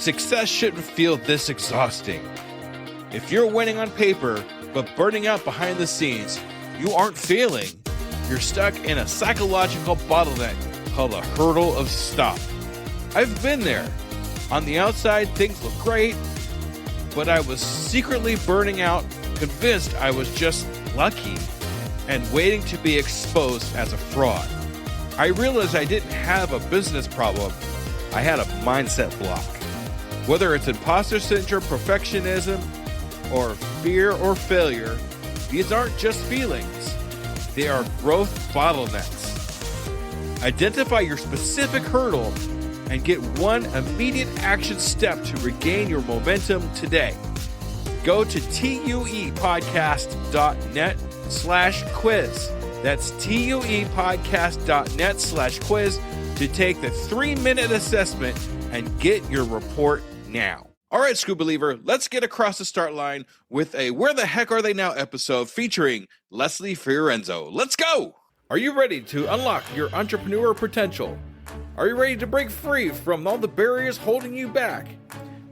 Success shouldn't feel this exhausting. If you're winning on paper, but burning out behind the scenes, you aren't failing. You're stuck in a psychological bottleneck called a hurdle of stop. I've been there. On the outside, things look great, but I was secretly burning out, convinced I was just lucky and waiting to be exposed as a fraud. I realized I didn't have a business problem. I had a mindset block. Whether it's imposter syndrome, perfectionism, or fear or failure, these aren't just feelings. They are growth bottlenecks. Identify your specific hurdle and get one immediate action step to regain your momentum today. Go to tuepodcast.net/quiz. That's tuepodcast.net/quiz to take the 3-minute assessment and get your report now. All right, Scuba Believer, let's get across the start line with a Where the Heck Are They Now episode featuring Leslie Fiorenzo. Let's go! Are you ready to unlock your entrepreneur potential? Are you ready to break free from all the barriers holding you back?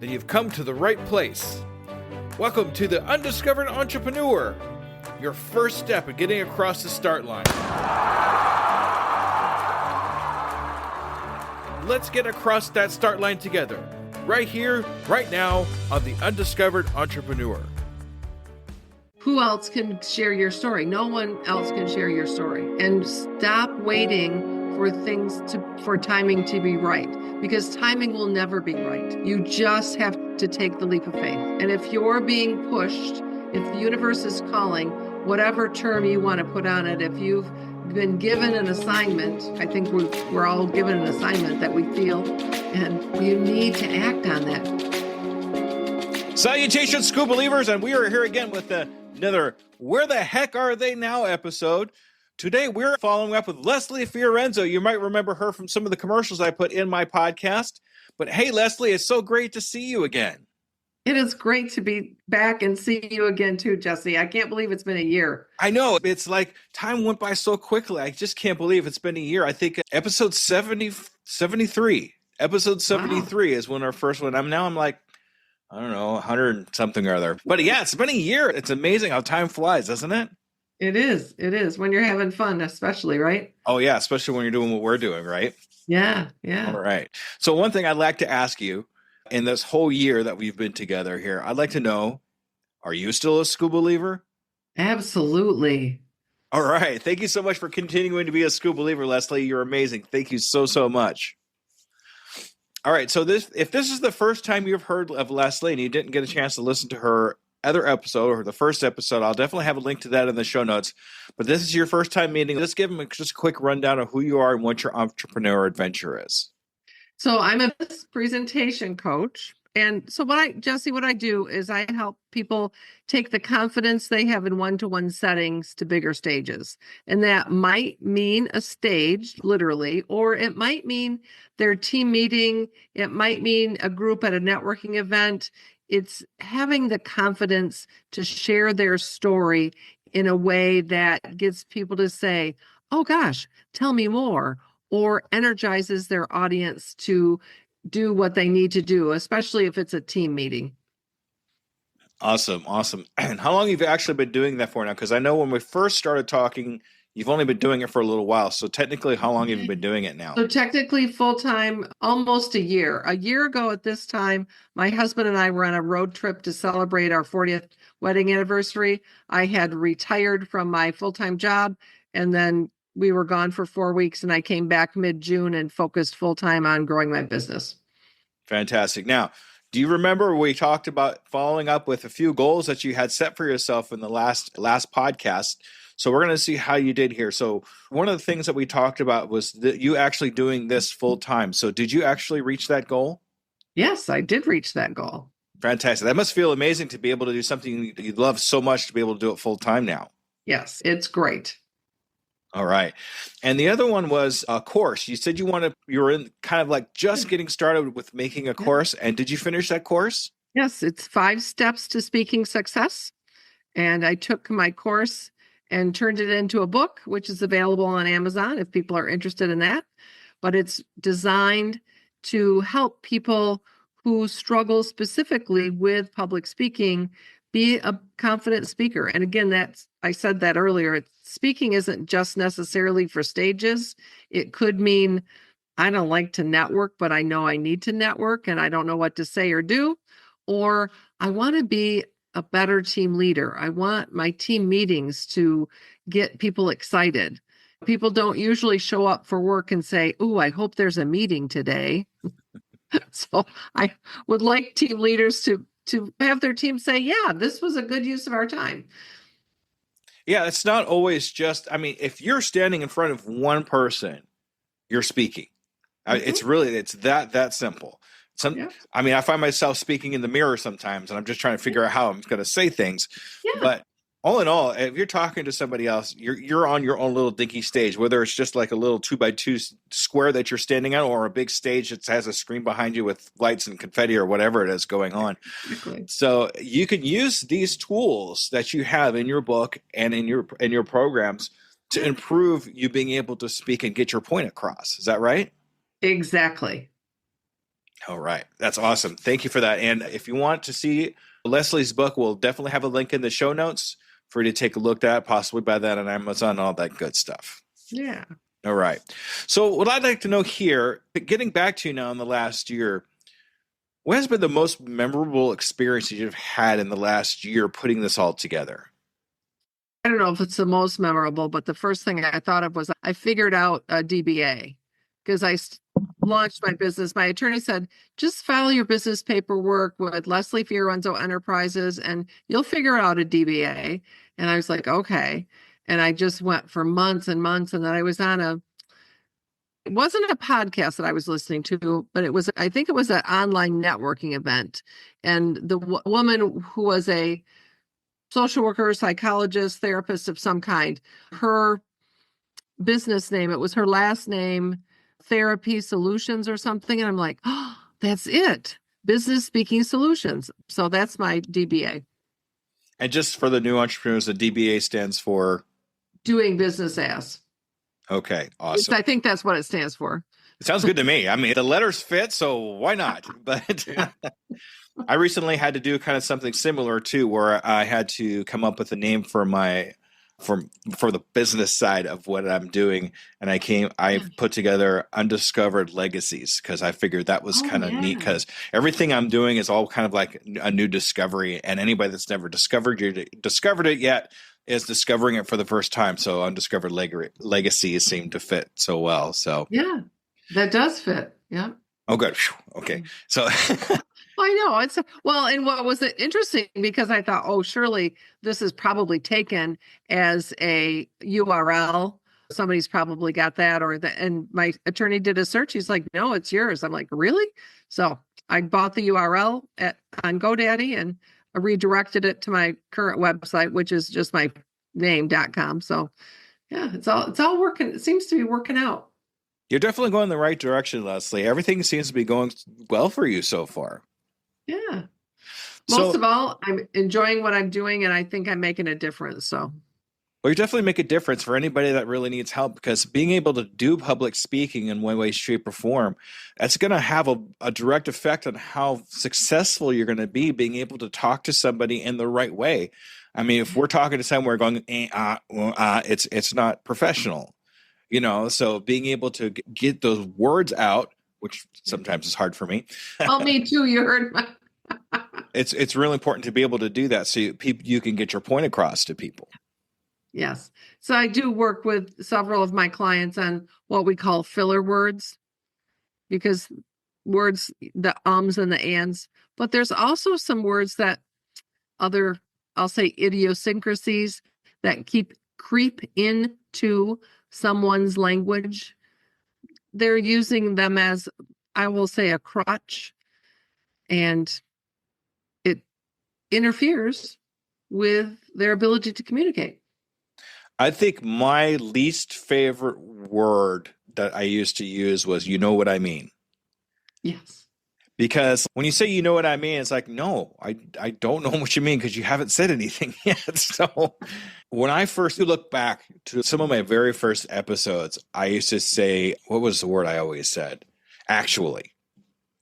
Then you've come to the right place. Welcome to the Undiscovered Entrepreneur, your first step in getting across the start line. Let's get across that start line together, right here, right now, on the Undiscovered Entrepreneur. Who else can share your story? No one else can share your story. And stop waiting for timing to be right, because timing will never be right. You just have to take the leap of faith. And if you're being pushed, if the universe is calling, whatever term you want to put on it, if you've been given an assignment, I think we're all given an assignment that we feel, and you need to act on that. Salutations, Scuba Believers, and we are here again with another Where the Heck Are They Now episode. Today, we're following up with Leslie Fiorenzo. You might remember her from some of the commercials I put in my podcast. But hey, Leslie, it's so great to see you again. It is great to be back and see you again too, Jesse. I can't believe it's been a year. I know. It's like time went by so quickly. I just can't believe it's been a year. I think episode 73. Episode 73 Wow. Is when our first one. I'm like, I don't know, 100 something or other. But yeah, it's been a year. It's amazing how time flies, isn't it? It is. It is. When you're having fun, especially, right? Oh, yeah. Especially when you're doing what we're doing, right? Yeah. Yeah. All right. So one thing I'd like to ask you, in this whole year that we've been together here, I'd like to know, are you still a Scuba Believer? Absolutely. All right. Thank you so much for continuing to be a Scuba Believer, Leslie. You're amazing. Thank you so, so much. All right. So if this is the first time you've heard of Leslie and you didn't get a chance to listen to her other episode or the first episode, I'll definitely have a link to that in the show notes. But this is your first time meeting. Let's give them just a quick rundown of who you are and what your entrepreneur adventure is. So I'm a presentation coach. And so what I do is I help people take the confidence they have in one-to-one settings to bigger stages. And that might mean a stage, literally, or it might mean their team meeting. It might mean a group at a networking event. It's having the confidence to share their story in a way that gets people to say, oh gosh, tell me more, or energizes their audience to do what they need to do, especially if it's a team meeting. Awesome. And how long have you actually been doing that for now? Because I know when we first started talking, you've only been doing it for a little while. So technically, how long have you been doing it now? So technically full-time, almost a year. A year ago at this time, my husband and I were on a road trip to celebrate our 40th wedding anniversary. I had retired from my full-time job, and then we were gone for 4 weeks, and I came back mid-June and focused full-time on growing my business. Fantastic. Now, do you remember we talked about following up with a few goals that you had set for yourself in the last podcast? So we're going to see how you did here. So one of the things that we talked about was that you actually doing this full-time. So did you actually reach that goal? Yes, I did reach that goal. Fantastic. That must feel amazing to be able to do something you love so much to be able to do it full-time now. Yes, it's great. All right. And the other one was a course. You said you were in kind of like just getting started with making a course. And did you finish that course? Yes, it's 5 steps to speaking success. And I took my course and turned it into a book, which is available on Amazon if people are interested in that. But it's designed to help people who struggle specifically with public speaking be a confident speaker. And again, I said that earlier. Speaking isn't just necessarily for stages. It could mean I don't like to network, but I know I need to network and I don't know what to say or do. Or I want to be a better team leader. I want my team meetings to get people excited. People don't usually show up for work and say, "Oh, I hope there's a meeting today." So I would like team leaders to have their team say, "Yeah, this was a good use of our time." Yeah, it's not always just, I mean, if you're standing in front of one person, you're speaking. It's that simple. Yeah. I mean, I find myself speaking in the mirror sometimes, and I'm just trying to figure out how I'm going to say things. Yeah. But all in all, if you're talking to somebody else, you're on your own little dinky stage, whether it's just like a little 2x2 square that you're standing on, or a big stage that has a screen behind you with lights and confetti or whatever it is going on. Exactly. So you can use these tools that you have in your book and in your programs to improve you being able to speak and get your point across. Is that right? Exactly. All right. That's awesome. Thank you for that. And if you want to see Leslie's book, we'll definitely have a link in the show notes for you to take a look at, possibly buy that on Amazon, all that good stuff. Yeah. All right. So what I'd like to know here, getting back to you now in the last year, what has been the most memorable experience you've had in the last year putting this all together? I don't know if it's the most memorable, but the first thing I thought of was I figured out a DBA because I launched my business. My attorney said, just file your business paperwork with Leslie Fiorenzo Enterprises and you'll figure out a DBA. And I was like, okay. And I just went for months and months. And then I was it wasn't a podcast that I was listening to, but I think it was an online networking event. And the woman who was a social worker, psychologist, therapist of some kind, her business name, it was her last name, Therapy Solutions or something. And I'm like, oh, that's it. Business Speaking Solutions. So that's my DBA. And just for the new entrepreneurs, the DBA stands for? Doing business as. Okay, awesome. I think that's what it stands for. It sounds good to me. I mean, the letters fit, so why not? But I recently had to do kind of something similar too, where I had to come up with a name for for the business side of what I'm doing. And I put together Undiscovered Legacies because I figured that was kind of neat because everything I'm doing is all kind of like a new discovery. And anybody that's never discovered it yet is discovering it for the first time. So Undiscovered Legacies seem to fit so well. So yeah, that does fit. Yeah. Oh, good. Okay. So I know and what was interesting because I thought, oh, surely this is probably taken as a URL. Somebody's probably got that and my attorney did a search. He's like, no, it's yours. I'm like, really? So I bought the URL on GoDaddy and I redirected it to my current website, which is just my name.com. So yeah, it's all working. It seems to be working out. You're definitely going in the right direction, Leslie. Everything seems to be going well for you so far. Yeah. Most of all, I'm enjoying what I'm doing, and I think I'm making a difference. So, well, you definitely make a difference for anybody that really needs help because being able to do public speaking in one way, shape, or form, that's going to have a direct effect on how successful you're going to be being able to talk to somebody in the right way. I mean, if we're talking to someone, we're going, it's not professional. So being able to get those words out, which sometimes is hard for me. Oh, me too. You heard my. It's really important to be able to do that so you can get your point across to people. Yes. So I do work with several of my clients on what we call filler words, because words, the ums and the ands, but there's also some words that I'll say idiosyncrasies that creep into someone's language. They're using them as, I will say, a crutch, and it interferes with their ability to communicate. I think my least favorite word that I used to use was, you know what I mean? Yes. Because when you say, you know what I mean, it's like, no, I don't know what you mean because you haven't said anything yet. So when I first look back to some of my very first episodes, I used to say, what was the word I always said? Actually.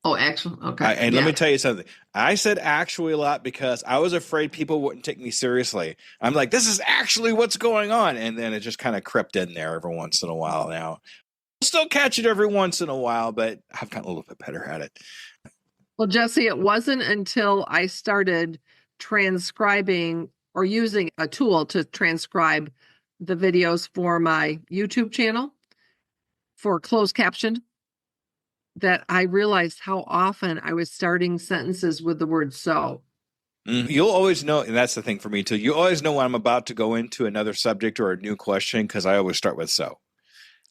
Oh, actually, okay. And let Yeah. me tell you something. I said actually a lot because I was afraid people wouldn't take me seriously. I'm like, this is actually what's going on. And then it just kind of crept in there every once in a while now. I'll still catch it every once in a while, but I've gotten a little bit better at it. Well, Jesse, it wasn't until I started transcribing or using a tool to transcribe the videos for my YouTube channel for closed captioned that I realized how often I was starting sentences with the word so. You'll always know, and that's the thing for me too. You always know when I'm about to go into another subject or a new question because I always start with so.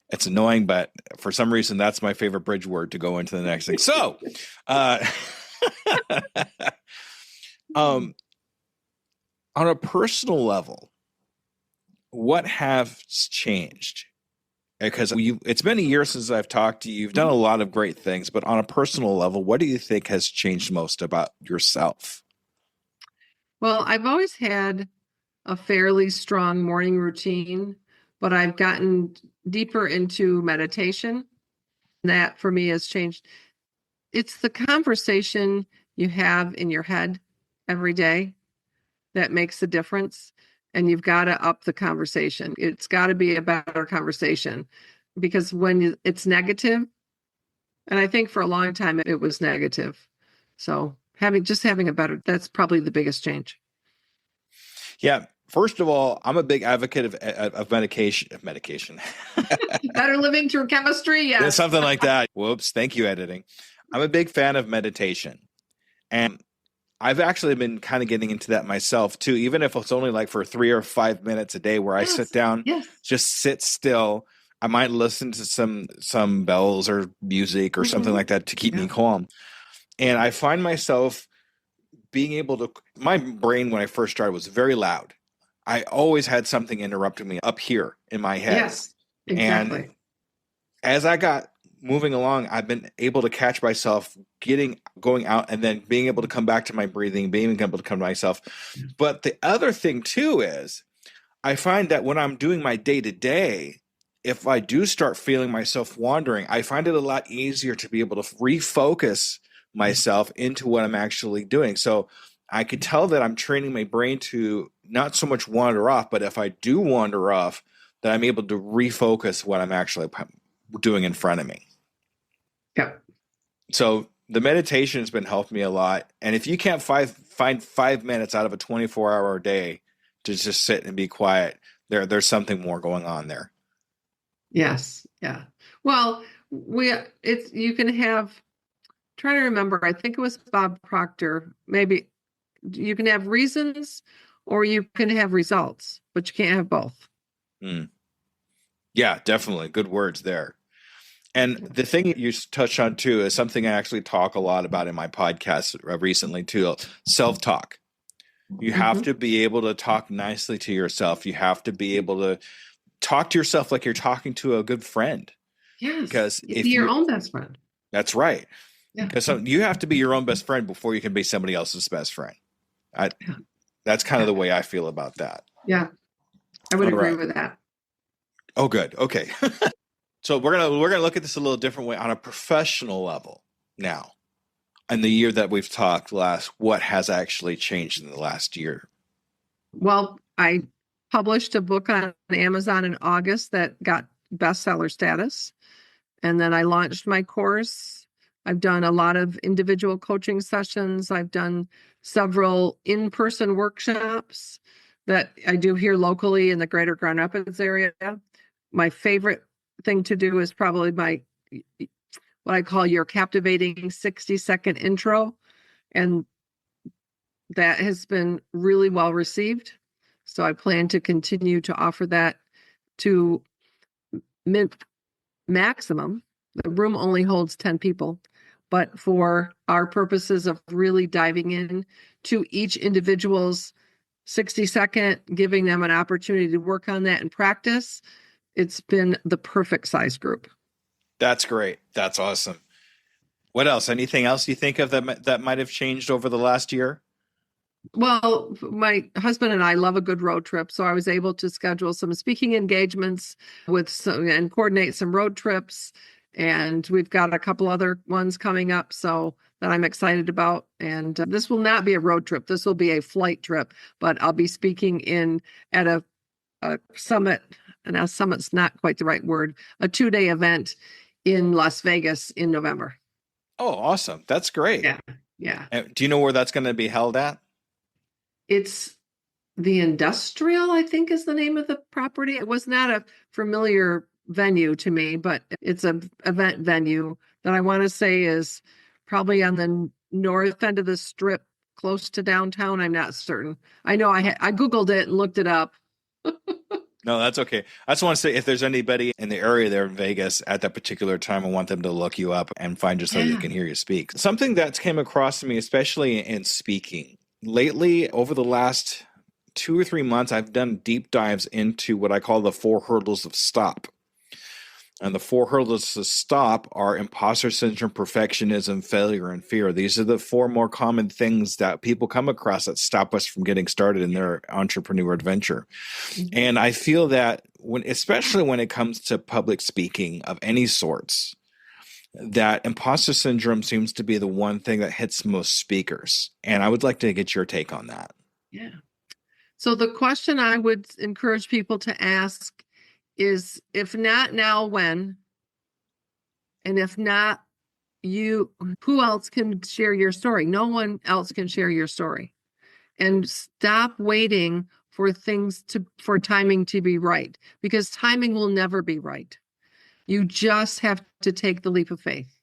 It's annoying, but for some reason, that's my favorite bridge word to go into the next thing. So, on a personal level, what has changed? Because it's been a year since I've talked to you. You've done a lot of great things, but on a personal level, what do you think has changed most about yourself? Well, I've always had a fairly strong morning routine, but I've gotten deeper into meditation. That for me has changed. It's the conversation you have in your head every day that makes the difference. And you've got to up the conversation. It's got to be a better conversation because when it's negative, and I think for a long time it was negative. So having a better, that's probably the biggest change. Yeah. First of all, I'm a big advocate of medication. Better living through chemistry. Yes. Something like that. Whoops. Thank you, editing. I'm a big fan of meditation. And I've actually been kind of getting into that myself too, even if it's only like for 3 or 5 minutes a day where I sit down, just sit still. I might listen to some bells or music or something like that to keep me calm. And I find myself being able to, my brain when I first started was very loud. I always had something interrupting me up here in my head. Yes, exactly. And as I got moving along, I've been able to catch myself going out and then being able to come back to my breathing, being able to come to myself. But the other thing too is I find that when I'm doing my day to day, if I do start feeling myself wandering, I find it a lot easier to be able to refocus myself into what I'm actually doing. So I could tell that I'm training my brain to not so much wander off, but if I do wander off, that I'm able to refocus what I'm actually doing in front of me. Yeah. So the meditation has been helping me a lot. And if you can't find 5 minutes out of a 24-hour day to just sit and be quiet, there's something more going on there. Yes. Yeah. Well, you can have, trying to remember, I think it was Bob Proctor, maybe you can have reasons or you can have results, but you can't have both. Yeah, definitely. Good words there. And the thing you touched on too is something I actually talk a lot about in my podcast recently too, self-talk. You have to be able to talk nicely to yourself. You have to be able to talk to yourself like you're talking to a good friend. Yes. Because be your own best friend. That's right. Yeah. Because you have to be your own best friend before you can be somebody else's best friend. That's kind of the way I feel about that. Yeah. I would agree with that. Oh, good. Okay. So we're gonna look at this a little different way on a professional level now. In the year that we've talked what has actually changed in the last year? Well, I published a book on Amazon in August that got bestseller status. And then I launched my course. I've done a lot of individual coaching sessions. I've done several in-person workshops that I do here locally in the greater Grand Rapids area. My favorite thing to do is probably what I call your captivating 60-second intro. And that has been really well received. So I plan to continue to offer that to maximum. The room only holds 10 people, but for our purposes of really diving in to each individual's 60-second, giving them an opportunity to work on that and practice, it's been the perfect size group. That's great. That's awesome. What else? Anything else you think of that might have changed over the last year? Well, my husband and I love a good road trip, so I was able to schedule some speaking engagements and coordinate some road trips. And we've got a couple other ones coming up so that I'm excited about. And this will not be a road trip. This will be a flight trip, but I'll be speaking at a summit, and a summit's not quite the right word, a 2-day event in Las Vegas in November. Oh, awesome. That's great. Yeah. Yeah. Do you know where that's going to be held at? It's the Industrial, I think is the name of the property. It was not a familiar venue to me, but it's an event venue that I want to say is probably on the north end of the strip, close to downtown. I'm not certain. I know I Googled it and looked it up. No, that's okay. I just want to say if there's anybody in the area there in Vegas at that particular time, I want them to look you up and find you so they can hear you speak. Something that's came across to me, especially in speaking lately, over the last 2 or 3 months, I've done deep dives into what I call the 4 hurdles of stop. And the 4 hurdles to stop are imposter syndrome, perfectionism, failure, and fear. These are the 4 more common things that people come across that stop us from getting started in their entrepreneur adventure. Mm-hmm. And I feel that especially when it comes to public speaking of any sorts, that imposter syndrome seems to be the one thing that hits most speakers. And I would like to get your take on that. Yeah. So the question I would encourage people to ask is, if not now, when? And if not you, who else can share your story? No one else can share your story. And stop waiting for for timing to be right, because timing will never be right. You just have to take the leap of faith.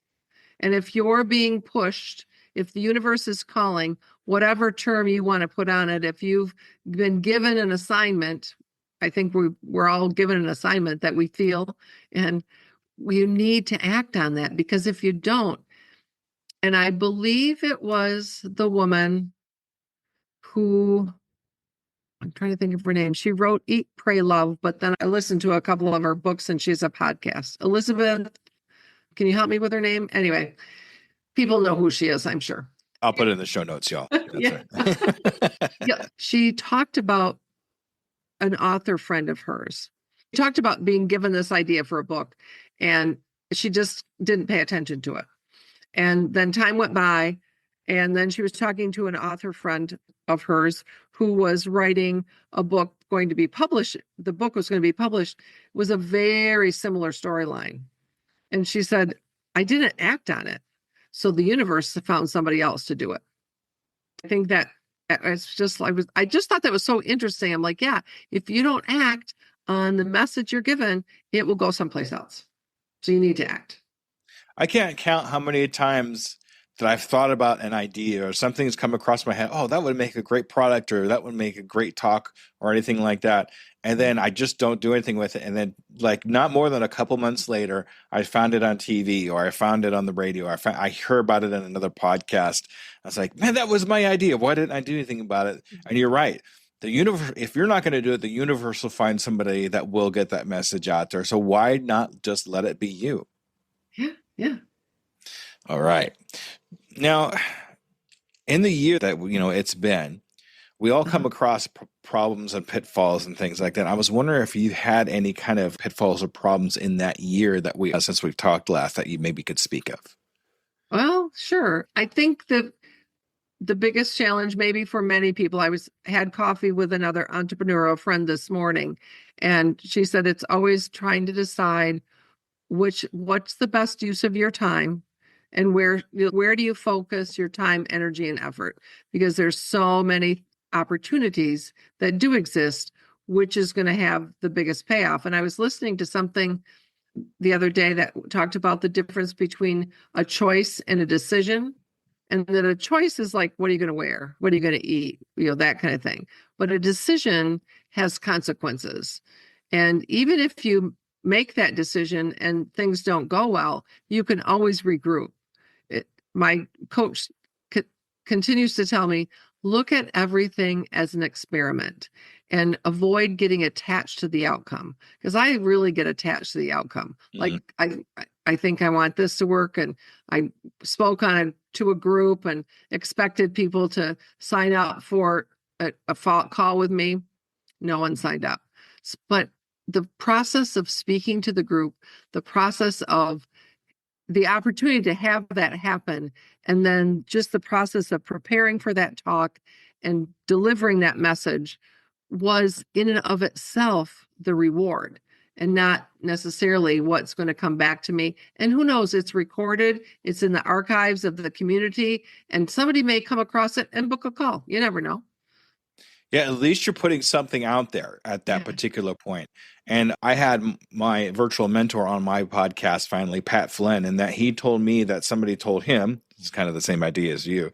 And if you're being pushed, if the universe is calling, whatever term you want to put on it, if you've been given an assignment, I think we're all given an assignment that we feel, and we need to act on that, because if you don't, and I believe it was the woman who, I'm trying to think of her name. She wrote Eat, Pray, Love, but then I listened to a couple of her books and she's a podcast. Elizabeth, can you help me with her name? Anyway, people know who she is, I'm sure. I'll put it in the show notes, y'all. Yeah. Yeah. She talked about an author friend of hers. She talked about being given this idea for a book, and she just didn't pay attention to it. And then time went by, and then she was talking to an author friend of hers who was writing a book going to be published. The book was going to be published. It was a very similar storyline. And she said, I didn't act on it, so the universe found somebody else to do it. I think that it's just, I just thought that was so interesting. I'm like, yeah, if you don't act on the message you're given, it will go someplace else. So you need to act. I can't count how many times that I've thought about an idea or something's come across my head. Oh, that would make a great product, or that would make a great talk, or anything like that. And then I just don't do anything with it. And then, like, not more than a couple months later, I found it on TV, or I found it on the radio. I heard about it in another podcast. I was like, man, that was my idea. Why didn't I do anything about it? And you're right. The universe, if you're not going to do it, the universe will find somebody that will get that message out there. So why not just let it be you? Yeah. Yeah. All right. Now, in the year that, it's been, we all come across problems and pitfalls and things like that. I was wondering if you had any kind of pitfalls or problems in that year that since we've talked last, that you maybe could speak of. Well, sure. I think that the biggest challenge maybe for many people, I had coffee with another entrepreneurial friend this morning, and she said it's always trying to decide what's the best use of your time, and where do you focus your time, energy, and effort, because there's so many opportunities that do exist, which is going to have the biggest payoff. And I was listening to something the other day that talked about the difference between a choice and a decision. And that a choice is like, what are you going to wear? What are you going to eat? That kind of thing. But a decision has consequences. And even if you make that decision and things don't go well, you can always regroup. My coach continues to tell me, look at everything as an experiment and avoid getting attached to the outcome, because I really get attached to the outcome. Mm-hmm. Like I think I want this to work, and I spoke to a group and expected people to sign up for a call with me. No one signed up. But the process of speaking to the group, the process of the opportunity to have that happen, and then just the process of preparing for that talk and delivering that message was in and of itself the reward, and not necessarily what's going to come back to me. And who knows, it's recorded, it's in the archives of the community, and somebody may come across it and book a call. You never know. Yeah, at least you're putting something out there at that particular point. And I had my virtual mentor on my podcast finally, Pat Flynn, and that he told me that somebody told him, it's kind of the same idea as you,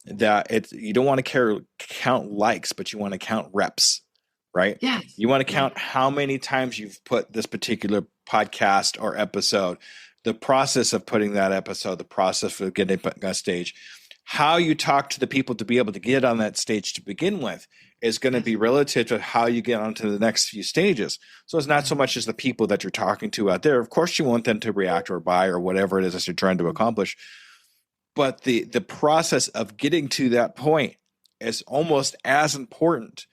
that you don't want to count likes, but you want to count reps, right? Yes. You want to count how many times you've put this particular podcast or episode, the process of putting that episode, the process of getting on a stage, how you talk to the people to be able to get on that stage to begin with is going to be relative to how you get onto the next few stages. So it's not so much as the people that you're talking to out there. Of course, you want them to react or buy or whatever it is that you're trying to accomplish. But the process of getting to that point is almost as important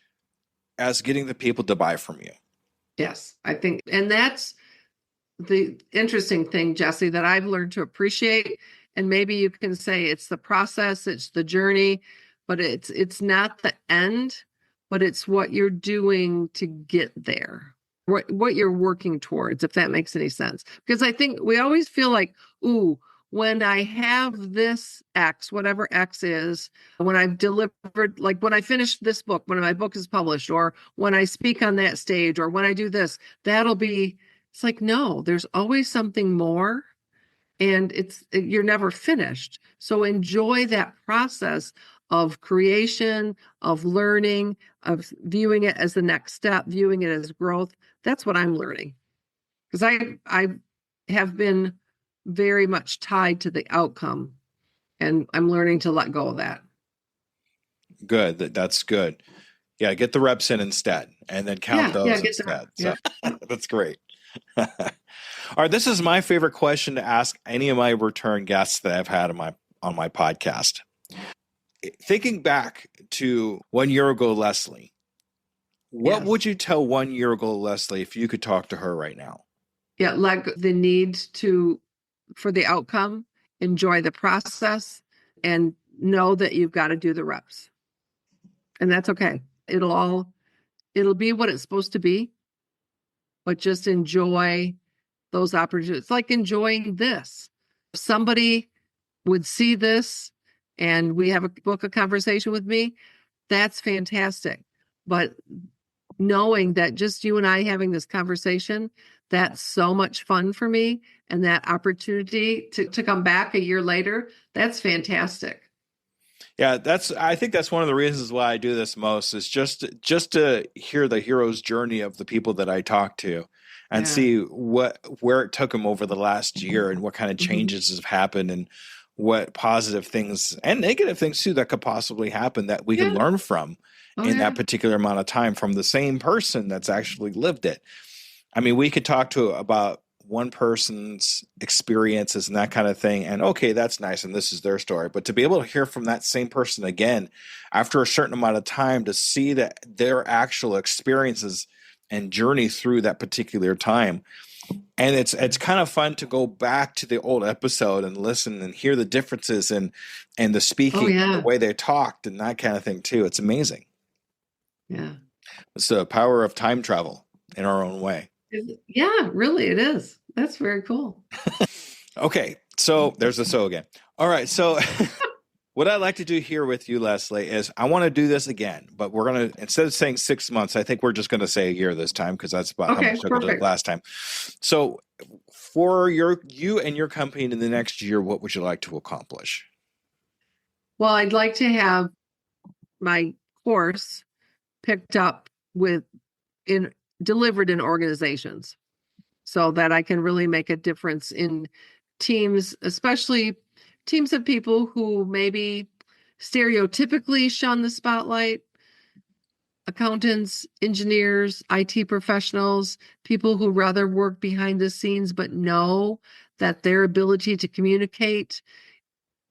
as getting the people to buy from you. Yes, I think, and that's the interesting thing, Jesse, that I've learned to appreciate. And maybe you can say it's the process, it's the journey, but it's not the end, but it's what you're doing to get there, what you're working towards, if that makes any sense. Because I think we always feel like, ooh, when I have this X, whatever X is, when I've delivered, like when I finish this book, when my book is published, or when I speak on that stage, or when I do this, it's like, no, there's always something more. And you're never finished. So enjoy that process of creation, of learning, of viewing it as the next step, viewing it as growth. That's what I'm learning. Because I have been very much tied to the outcome, and I'm learning to let go of that. Good. That's good. Yeah, get the reps in instead, and then count those instead. So that's great. All right, this is my favorite question to ask any of my return guests that I've had on my podcast. Thinking back to 1 year ago, Leslie, what would you tell 1 year ago, Leslie, if you could talk to her right now? Yeah, like the need for the outcome, enjoy the process, and know that you've got to do the reps. And that's okay. It'll be what it's supposed to be, but just enjoy those opportunities. It's like enjoying this. If somebody would see this and we have book a conversation with me, that's fantastic. But knowing that just you and I having this conversation, that's so much fun for me. And that opportunity to come back a year later, that's fantastic. Yeah, I think that's one of the reasons why I do this most, is just to hear the hero's journey of the people that I talk to and see where it took them over the last year and what kind of changes have happened and what positive things and negative things too that could possibly happen that we can learn from in that particular amount of time from the same person that's actually lived it. I mean, we could talk about one person's experiences and that kind of thing, and okay, that's nice, and this is their story. But to be able to hear from that same person again after a certain amount of time, to see that their actual experiences and journey through that particular time, and it's kind of fun to go back to the old episode and listen and hear the differences and the speaking, the way they talked, and that kind of thing too. It's amazing. Yeah, it's the power of time travel in our own way. Yeah, really, it is. That's very cool. Okay, so there's the so again. All right, so what I'd like to do here with you, Leslie, is I want to do this again, but we're going to, instead of saying 6 months, I think we're just going to say a year this time, because that's about how much I did last time. So for you and your company in the next year, what would you like to accomplish? Well, I'd like to have my course picked up delivered in organizations, so that I can really make a difference in teams, especially teams of people who maybe stereotypically shun the spotlight: accountants, engineers, IT professionals, people who rather work behind the scenes, but know that their ability to communicate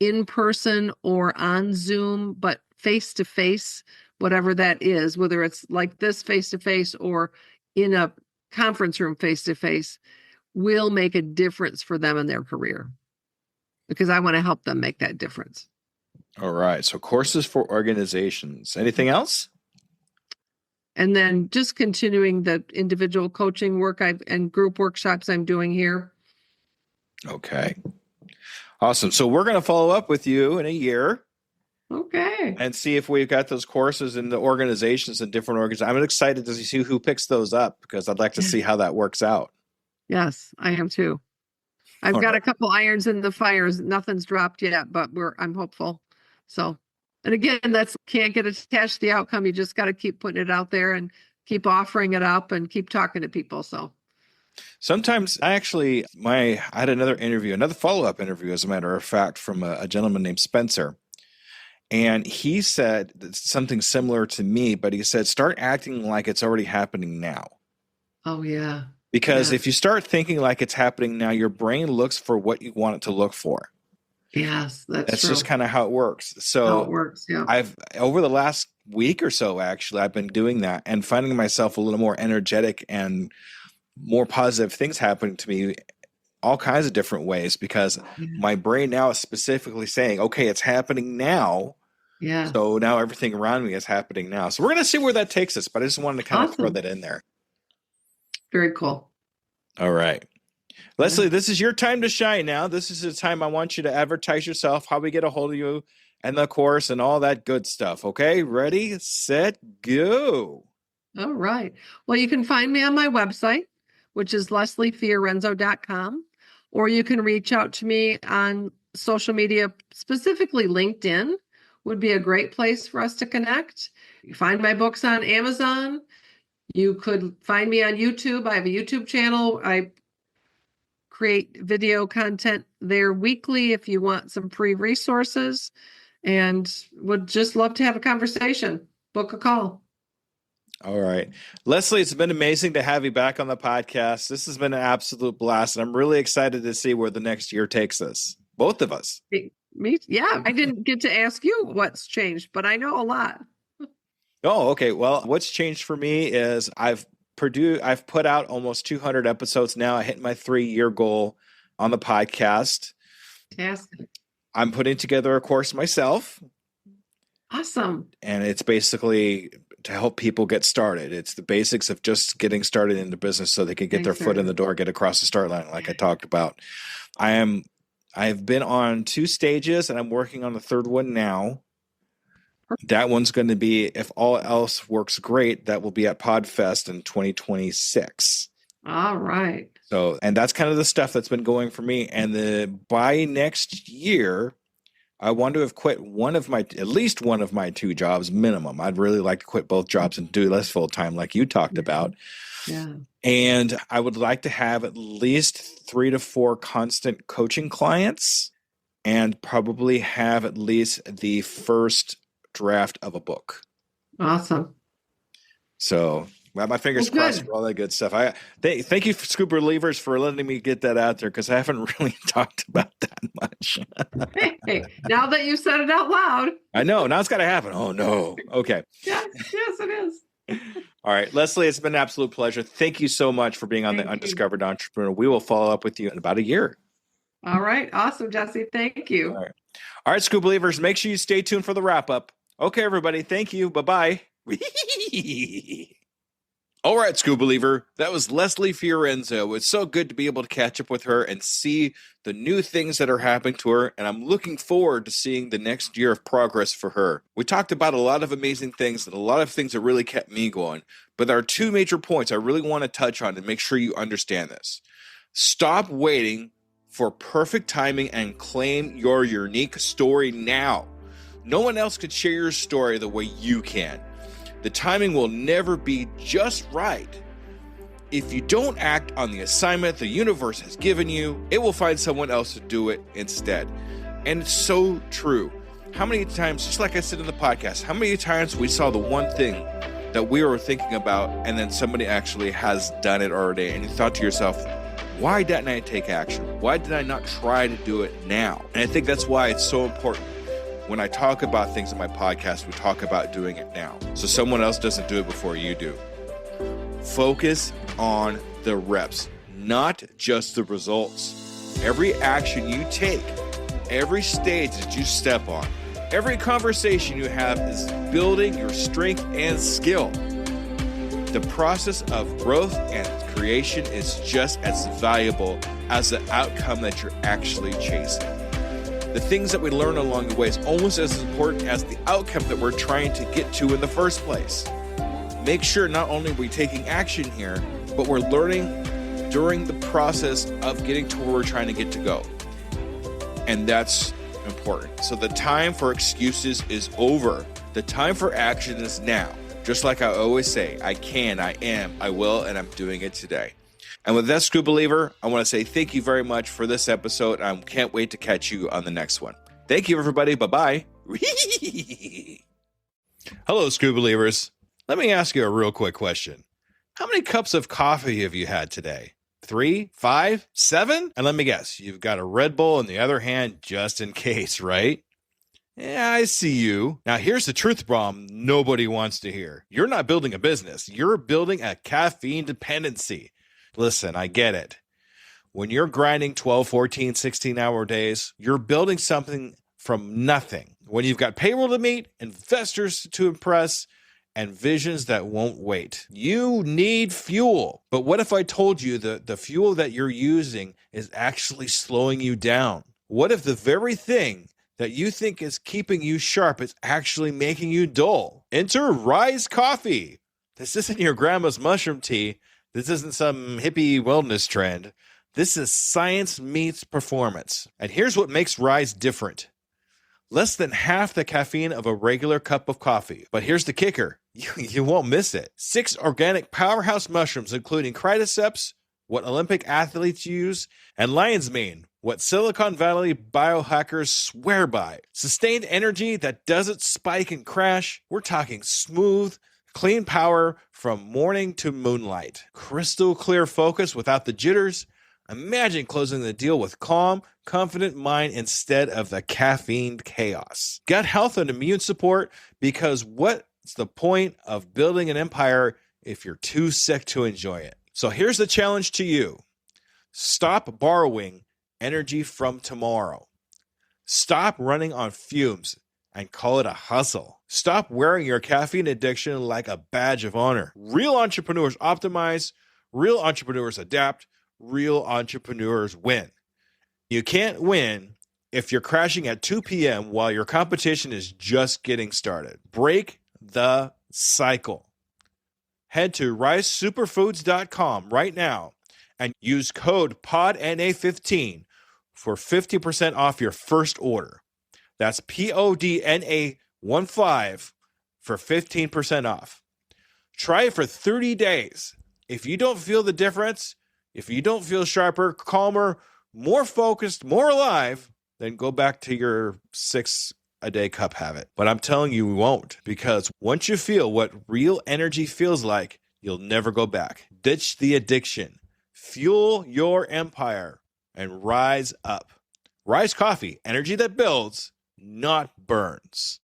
in person or on Zoom, but face to face, whatever that is, whether it's like this face to face or in a conference room face to face, will make a difference for them in their career. because I want to help them make that difference. All right. So courses for organizations. Anything else? And then just continuing the individual coaching work and group workshops I'm doing here. Okay. Awesome. So we're going to follow up with you in a year. Okay. And see if we've got those courses in the organizations and different organizations. I'm excited to see who picks those up because I'd like to see how that works out. Yes, I am too. I've got a couple irons in the fires. Nothing's dropped yet, but I'm hopeful. So, and again, can't get attached to the outcome. You just got to keep putting it out there and keep offering it up and keep talking to people. So sometimes I had another follow-up interview, as a matter of fact, from a gentleman named Spencer. And he said something similar to me, but he said, start acting like it's already happening now. Oh, yeah. Because if you start thinking like it's happening now, your brain looks for what you want it to look for. Yes, that's true. Just kind of how it works. So how it works, yeah. I've, over the last week or so, actually, I've been doing that and finding myself a little more energetic and more positive things happening to me all kinds of different ways, because my brain now is specifically saying, okay, it's happening now. Yeah. So now everything around me is happening now. So we're going to see where that takes us, but I just wanted to kind of throw that in there. Very cool. All right. Leslie, this is your time to shine now. This is the time I want you to advertise yourself, how we get a hold of you and the course and all that good stuff. Okay. Ready, set, go. All right. Well, you can find me on my website, which is lesliefiorenzo.com, or you can reach out to me on social media, specifically LinkedIn would be a great place for us to connect. You find my books on Amazon. You could find me on YouTube. I have a YouTube channel. I create video content there weekly if you want some free resources, and would just love to have a conversation. Book a call. All right. Leslie, it's been amazing to have you back on the podcast. This has been an absolute blast, and I'm really excited to see where the next year takes us. Both of us. Me? Yeah, I didn't get to ask you what's changed, but I know a lot. Oh, okay. Well, what's changed for me is I've put out almost 200 episodes now. I hit my 3-year goal on the podcast. Fantastic. I'm putting together a course myself. Awesome. And it's basically to help people get started. It's the basics of just getting started in the business so they can get their foot in the door, get across the start line, like I talked about. I've been on 2 stages and I'm working on the 3rd one now. That one's going to be, if all else works great, that will be at PodFest in 2026. All right. So, and that's kind of the stuff that's been going for me. And by next year, I want to have quit at least one of my 2 jobs minimum. I'd really like to quit both jobs and do less full time, like you talked about. Yeah. And I would like to have at least 3 to 4 constant coaching clients, and probably have at least the first draft of a book. Awesome. So I have my fingers crossed for all that good stuff. Thank you, Scuba Relievers, for letting me get that out there, because I haven't really talked about that much. Hey, now that you said it out loud. I know. Now it's got to happen. Oh, no. Okay. Yes, it is. All right, Leslie, it's been an absolute pleasure. Thank you so much for being on the Undiscovered Entrepreneur. We will follow up with you in about a year. All right. Awesome, Jesse. Thank you. All right, Scuba Believers, make sure you stay tuned for the wrap up. Okay, everybody. Thank you. Bye-bye. All right, Scuba Believer. That was Leslie Fiorenzo. It's so good to be able to catch up with her and see the new things that are happening to her. And I'm looking forward to seeing the next year of progress for her. We talked about a lot of amazing things and a lot of things that really kept me going. But there are 2 major points I really want to touch on to make sure you understand this. Stop waiting for perfect timing and claim your unique story now. No one else could share your story the way you can. The timing will never be just right. If you don't act on the assignment the universe has given you, it will find someone else to do it instead. And it's so true. How many times, just like I said in the podcast, how many times we saw the one thing that we were thinking about and then somebody actually has done it already, and you thought to yourself, why didn't I take action? Why did I not try to do it now? And I think that's why it's so important. When I talk about things in my podcast, we talk about doing it now, so someone else doesn't do it before you do. Focus on the reps, not just the results. Every action you take every stage that you step on, every conversation you have is building your strength and skill. The process of growth and creation is just as valuable as the outcome that you're actually chasing. The things that we learn along the way is almost as important as the outcome that we're trying to get to in the first place. Make sure not only are we taking action here, but we're learning during the process of getting to where we're trying to get to go. And that's important. So the time for excuses is over. The time for action is now. Just like I always say, I can, I am, I will, and I'm doing it today. And with that, Screw Believer, I want to say thank you very much for this episode. I can't wait to catch you on the next one. Thank you, everybody. Bye-bye. Hello, Screw Believers. Let me ask you a real quick question. How many cups of coffee have you had today? 3, 5, 7? And let me guess, you've got a Red Bull in the other hand just in case, right? Yeah, I see you. Now, here's the truth bomb nobody wants to hear. You're not building a business. You're building a caffeine dependency. Listen, I get it. When you're grinding 12, 14, 16-hour days, you're building something from nothing. When you've got payroll to meet, investors to impress, and visions that won't wait. You need fuel. But what if I told you that the fuel that you're using is actually slowing you down? What if the very thing that you think is keeping you sharp is actually making you dull? Enter Rise Coffee. This isn't your grandma's mushroom tea. This isn't some hippie wellness trend. This is science meets performance. And here's what makes Rise different. Less than half the caffeine of a regular cup of coffee. But here's the kicker. You won't miss it. 6 organic powerhouse mushrooms, including cordyceps, what Olympic athletes use, and lion's mane, what Silicon Valley biohackers swear by. Sustained energy that doesn't spike and crash. We're talking smooth, clean power from morning to moonlight. Crystal clear focus without the jitters. Imagine closing the deal with calm, confident mind instead of the caffeine chaos. Gut health and immune support, because what's the point of building an empire if you're too sick to enjoy it? So here's the challenge to you. Stop borrowing energy from tomorrow. Stop running on fumes and call it a hustle. Stop wearing your caffeine addiction like a badge of honor. Real entrepreneurs optimize, real entrepreneurs adapt, real entrepreneurs win. You can't win if you're crashing at 2 p.m. while your competition is just getting started. Break the cycle. Head to risesuperfoods.com right now and use code PODNA15 for 50% off your first order. That's PODNA15 for 15% off. Try it for 30 days. If you don't feel the difference, if you don't feel sharper, calmer, more focused, more alive, then go back to your 6-a-day cup habit. But I'm telling you, we won't, because once you feel what real energy feels like, you'll never go back. Ditch the addiction, fuel your empire, and rise up. Rise Coffee, energy that builds, not burns.